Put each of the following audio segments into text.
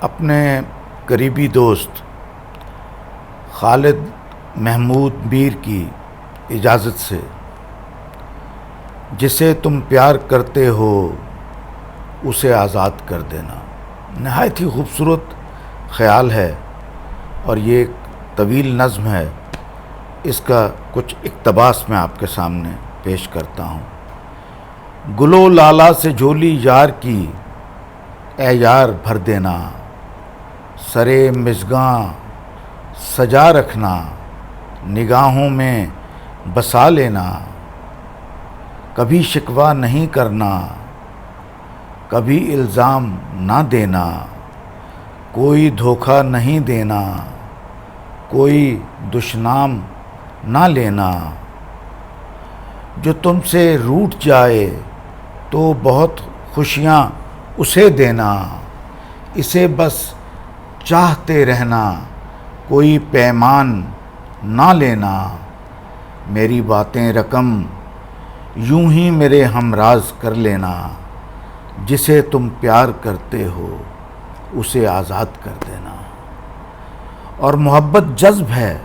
اپنے قریبی دوست خالد محمود میر کی اجازت سے، جسے تم پیار کرتے ہو اسے آزاد کر دینا۔ نہایت ہی خوبصورت خیال ہے اور یہ ایک طویل نظم ہے۔ اس کا کچھ اقتباس میں آپ کے سامنے پیش کرتا ہوں۔ گلو لالا سے جھولی یار کی، اے یار بھر دینا، سرے مژگاں سجا رکھنا، نگاہوں میں بسا لینا، کبھی شکوہ نہیں کرنا، کبھی الزام نہ دینا، کوئی دھوکہ نہیں دینا، کوئی دشنام نہ لینا، جو تم سے روٹھ جائے تو بہت خوشیاں اسے دینا، اسے بس چاہتے رہنا، کوئی پیمان نہ لینا، میری باتیں رقم یوں ہی میرے ہمراز کر لینا، جسے تم پیار کرتے ہو اسے آزاد کر دینا۔ اور محبت جذب ہے،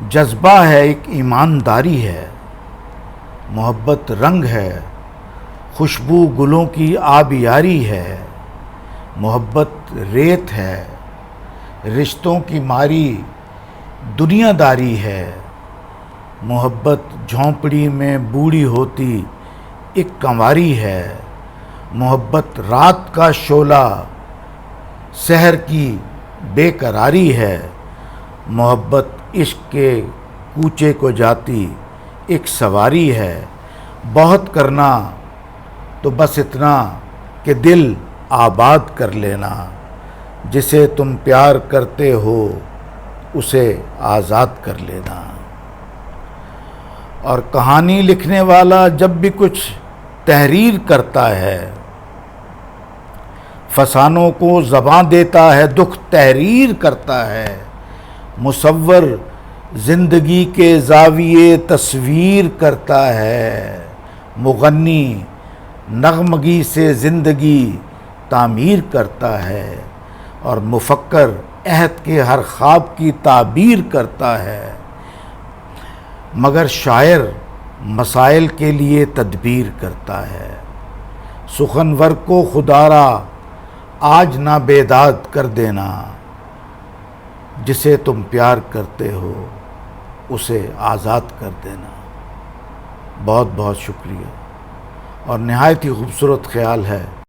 جذبہ ہے، ایک ایمانداری ہے۔ محبت رنگ ہے، خوشبو گلوں کی آبیاری ہے۔ محبت ریت ہے، رشتوں کی ماری دنیا داری ہے۔ محبت جھونپڑی میں بوڑھی ہوتی ایک کنواری ہے۔ محبت رات کا شعلہ سحر کی بے قراری ہے۔ محبت عشق کے کوچے کو جاتی ایک سواری ہے۔ بہت کرنا تو بس اتنا کہ دل آباد کر لینا، جسے تم پیار کرتے ہو اسے آزاد کر لینا۔ اور کہانی لکھنے والا جب بھی کچھ تحریر کرتا ہے، فسانوں کو زباں دیتا ہے، دکھ تحریر کرتا ہے۔ مصور زندگی کے زاویے تصویر کرتا ہے۔ مغنی نغمگی سے زندگی تعمیر کرتا ہے، اور مفکر عہد کے ہر خواب کی تعبیر کرتا ہے، مگر شاعر مسائل کے لیے تدبیر کرتا ہے۔ سخنور کو خدارا آج نہ بیداد کر دینا، جسے تم پیار کرتے ہو اسے آزاد کر دینا۔ بہت بہت شکریہ، اور نہایت ہی خوبصورت خیال ہے۔